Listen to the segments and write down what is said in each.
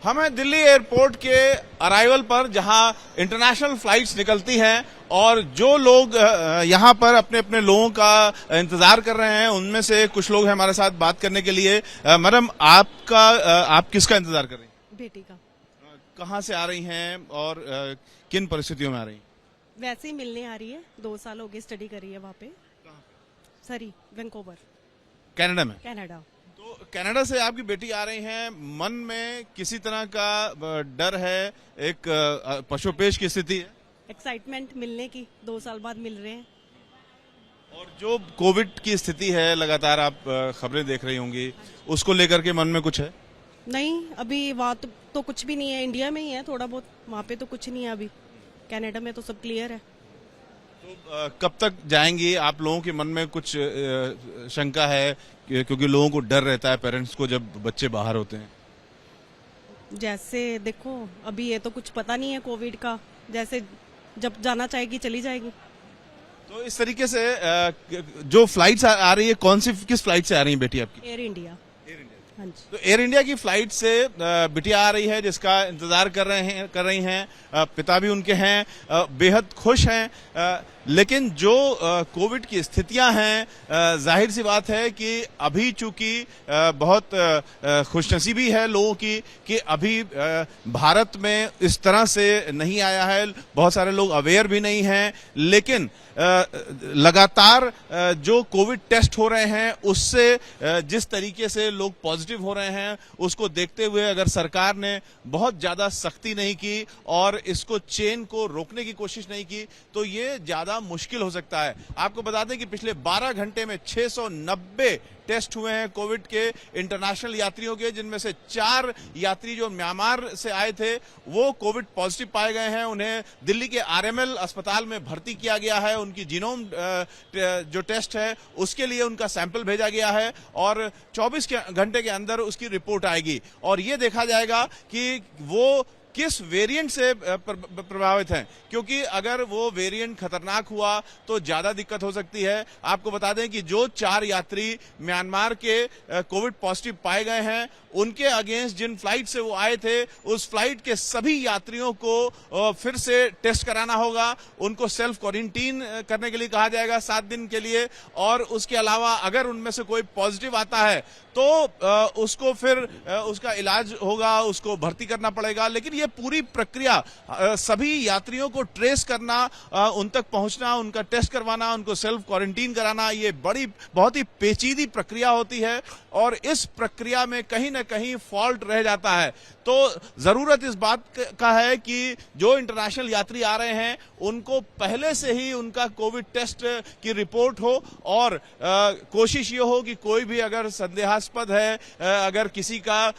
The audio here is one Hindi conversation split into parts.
हम हैं दिल्ली एयरपोर्ट के अराइवल पर, जहां इंटरनेशनल फ्लाइट्स निकलती हैं और जो लोग यहां पर अपने अपने लोगों का इंतजार कर रहे हैं, उनमें से कुछ लोग हैं हमारे साथ बात करने के लिए। मैडम, आप किसका इंतजार कर रही हैं? बेटी का। कहाँ से आ रही हैं और किन परिस्थितियों में आ रही हैं? वैसे ही मिलने आ रही है, 2 साल हो गए स्टडी कर रही है वहाँ पे। सरी, वैंकूवर, कनाडा में। कनाडा। तो कनाडा से आपकी बेटी आ रही हैं, मन में किसी तरह का डर है, एक पशुपेश की स्थिति है? एक्साइटमेंट मिलने की, 2 साल बाद मिल रहे हैं। और जो कोविड की स्थिति है, लगातार आप खबरें देख रही होंगी, उसको लेकर के मन में कुछ है? नहीं, अभी वहाँ तो कुछ भी नहीं है, इंडिया में ही है थोड़ा बहुत, वहाँ पे तो कुछ नहीं है अभी। कनाडा में तो सब क्लियर है। तो कब तक जाएंगी? आप लोगों के मन में कुछ शंका है, क्योंकि लोगों को डर रहता है पेरेंट्स को जब बच्चे बाहर होते हैं? जैसे देखो, अभी ये तो कुछ पता नहीं है कोविड का, जैसे जब जाना चाहेगी चली जाएगी। तो इस तरीके से जो फ्लाइट्स आ रही है, किस फ्लाइट से आ रही है बेटी आपकी? Air India. हाँ जी। तो एयर इंडिया की फ्लाइट से बिटिया आ रही है, जिसका इंतजार कर रही हैं। पिता भी उनके हैं, बेहद खुश हैं। लेकिन जो कोविड की स्थितियां हैं, जाहिर सी बात है कि अभी चूंकि बहुत खुशनसीबी है लोगों की कि अभी भारत में इस तरह से नहीं आया है, बहुत सारे लोग अवेयर भी नहीं हैं। लेकिन लगातार जो कोविड टेस्ट हो रहे हैं, उससे जिस तरीके से लोग पॉजिटिव हो रहे हैं, उसको देखते हुए अगर सरकार ने बहुत ज्यादा सख्ती नहीं की और इसको चेन को रोकने की कोशिश नहीं की, तो ये ज्यादा मुश्किल हो सकता है। आपको बता दें कि पिछले 12 घंटे में 690 टेस्ट हुए हैं कोविड के इंटरनेशनल यात्रियों के, जिनमें से 4 यात्री जो म्यांमार से आए थे वो कोविड पॉजिटिव पाए गए हैं। उन्हें दिल्ली के आरएमएल अस्पताल में भर्ती किया गया है। उनकी जीनोम जो टेस्ट है उसके लिए उनका सैंपल भेजा गया है और 24 घंटे के अंदर उसकी रिपोर्ट आएगी और ये देखा जाएगा कि वो किस वेरिएंट से प्रभावित हैं, क्योंकि अगर वो वेरिएंट खतरनाक हुआ तो ज्यादा दिक्कत हो सकती है। आपको बता दें कि जो 4 यात्री म्यांमार के कोविड पॉजिटिव पाए गए हैं, उनके अगेंस्ट जिन फ्लाइट से वो आए थे, उस फ्लाइट के सभी यात्रियों को फिर से टेस्ट कराना होगा। उनको सेल्फ क्वारंटीन करने के लिए कहा जाएगा 7 दिन के लिए, और उसके अलावा अगर उनमें से कोई पॉजिटिव आता है तो उसको फिर उसका इलाज होगा, उसको भर्ती करना पड़ेगा। लेकिन ये पूरी प्रक्रिया, सभी यात्रियों को ट्रेस करना, उन तक पहुंचना, उनका टेस्ट करवाना, उनको सेल्फ क्वारंटीन कराना, ये बहुत ही पेचीदी प्रक्रिया होती है और इस प्रक्रिया में कहीं ना कहीं फॉल्ट रह जाता है। तो जरूरत इस बात का है कि जो इंटरनेशनल यात्री आ रहे हैं उनको पहले से ही उनका कोविड टेस्ट की रिपोर्ट हो और कोशिश ये हो कि कोई भी अगर संदेहास्पद है, अगर किसी का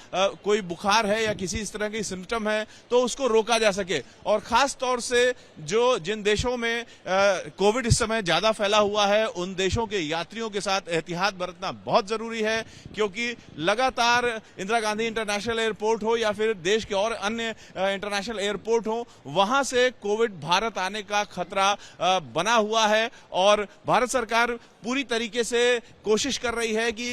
कोई बुखार है या किसी इस तरह की सिम्टम है, तो उसको रोका जा सके। और खास तौर से जिन देशों में कोविड इस समय ज्यादा फैला हुआ है, उन देशों के यात्रियों के साथ एहतियात बरतना बहुत जरूरी है, क्योंकि लगातार इंदिरा गांधी इंटरनेशनल एयरपोर्ट हो या फिर देश के और अन्य इंटरनेशनल एयरपोर्ट हो, वहां से कोविड भारत आने का खतरा बना हुआ है। और भारत सरकार पूरी तरीके से कोशिश कर रही है कि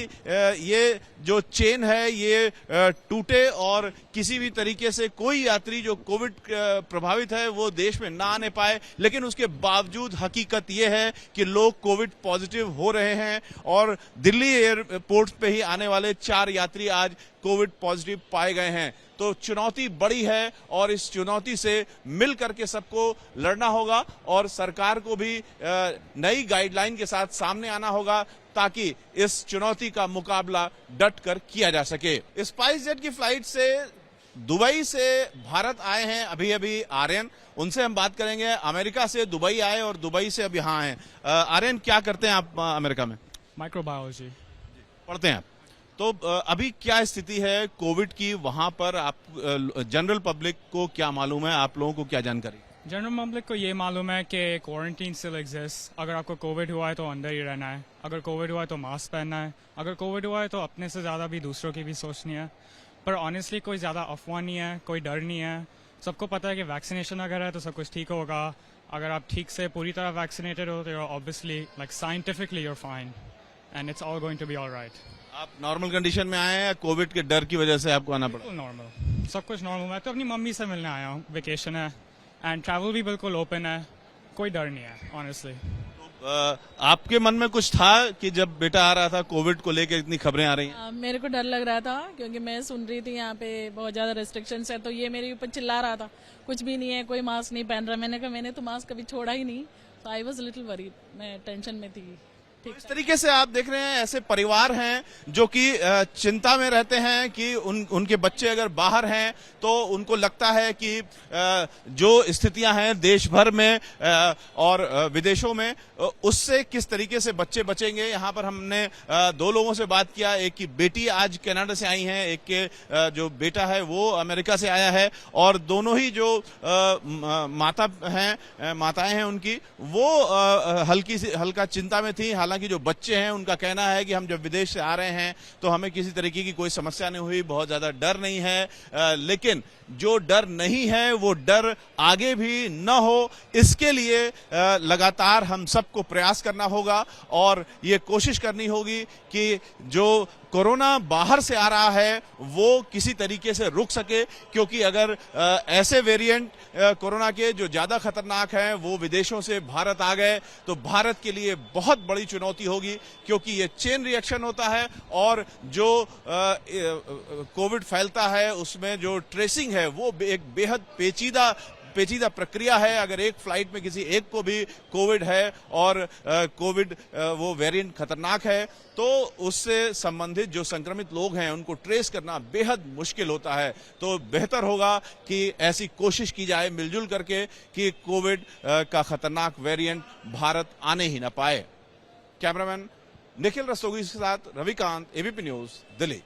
ये जो चेन है ये टूटे और किसी भी तरीके से कोई यात्री जो कोविड प्रभावित है वो देश में ना आने पाए। लेकिन उसके बावजूद हकीकत ये है कि लोग कोविड पॉजिटिव हो रहे हैं और दिल्ली एयरपोर्ट पे ही आने वाले 4 यात्री आज कोविड पॉजिटिव पाए गए हैं। तो चुनौती बड़ी है और इस चुनौती से मिल करके सबको लड़ना होगा और सरकार को भी नई गाइडलाइन के साथ सामने आना होगा ताकि इस चुनौती का मुकाबला डट कर किया जा सके। स्पाइस जेट की फ्लाइट से दुबई से भारत आए हैं अभी आर्यन, उनसे हम बात करेंगे। अमेरिका से दुबई आए और दुबई से अब यहाँ हैं। आर्यन, क्या करते हैं आप अमेरिका में? माइक्रोबायोलॉजी पढ़ते हैं आप। तो अभी क्या स्थिति है कोविड की वहां पर? आप जनरल पब्लिक को क्या मालूम है, आप लोगों को क्या जानकारी? जनरल पब्लिक को ये मालूम है कि क्वारंटीन स्टिल एग्जिस्ट। अगर आपको कोविड हुआ है तो अंदर ही रहना है, अगर कोविड हुआ है तो मास्क पहनना है, अगर कोविड हुआ है तो अपने से ज़्यादा भी दूसरों की भी सोचनी है। पर ऑनेस्टली कोई ज़्यादा अफवाह नहीं है, कोई डर नहीं है। सबको पता है कि वैक्सीनेशन अगर है तो सब कुछ ठीक होगा। अगर आप ठीक से पूरी तरह वैक्सीनेटेड हो तो obviously like scientifically you're fine and it's all going to be alright. आप नॉर्मल कंडीशन में आए हैं या कोविड के डर की वजह से आपको आना पड़ा? नॉर्मल। सब कुछ नॉर्मल। मैं तो अपनी मम्मी से मिलने आया हूँ, वेकेशन है एंड ट्रैवल भी बिल्कुल ओपन है, कोई डर नहीं है ऑनेस्टली। आपके मन में कुछ था कि जब बेटा आ रहा था कोविड को लेकर इतनी खबरें आ रही हैं? मेरे को डर लग रहा था क्योंकि मैं सुन रही थी यहाँ पे बहुत ज्यादा रेस्ट्रिक्शंस है, तो ये मेरे ऊपर चिल्ला रहा था कुछ भी नहीं है, कोई मास्क नहीं पहन रहा। मैंने कहा मैंने तो मास्क कभी छोड़ा ही नहीं, तो आई वॉज लिटिल वरीड, मैं टेंशन में थी। तो इस तरीके से आप देख रहे हैं ऐसे परिवार हैं जो कि चिंता में रहते हैं कि उनके बच्चे अगर बाहर हैं तो उनको लगता है कि जो स्थितियां हैं देश भर में और विदेशों में उससे किस तरीके से बच्चे बचेंगे। यहाँ पर हमने दो लोगों से बात किया, एक की बेटी आज कनाडा से आई है, एक के जो बेटा है वो अमेरिका से आया है, और दोनों ही जो माताएं हैं उनकी वो हल्का चिंता में थी। हालांकि जो बच्चे हैं उनका कहना है कि हम जब विदेश से आ रहे हैं तो हमें किसी तरीके की कोई समस्या नहीं हुई, बहुत ज्यादा डर नहीं है, लेकिन जो डर नहीं है वो डर आगे भी न हो, इसके लिए लगातार हम सबको प्रयास करना होगा और ये कोशिश करनी होगी कि जो कोरोना बाहर से आ रहा है वो किसी तरीके से रुक सके, क्योंकि अगर ऐसे वेरिएंट कोरोना के जो ज्यादा खतरनाक हैं वो विदेशों से भारत आ गए तो भारत के लिए बहुत बड़ी चुनौती होगी, क्योंकि ये चेन रिएक्शन होता है और जो कोविड फैलता है उसमें जो ट्रेसिंग है वो एक बेहद पेचीदा प्रक्रिया है। अगर एक फ्लाइट में किसी एक को भी कोविड है और कोविड वो वेरिएंट खतरनाक है तो उससे संबंधित जो संक्रमित लोग हैं उनको ट्रेस करना बेहद मुश्किल होता है। तो बेहतर होगा कि ऐसी कोशिश की जाए मिलजुल करके कि कोविड का खतरनाक वेरिएंट भारत आने ही ना पाए। कैमरामैन निखिल रस्तोगी के साथ रविकांत, एबीपी न्यूज, दिल्ली।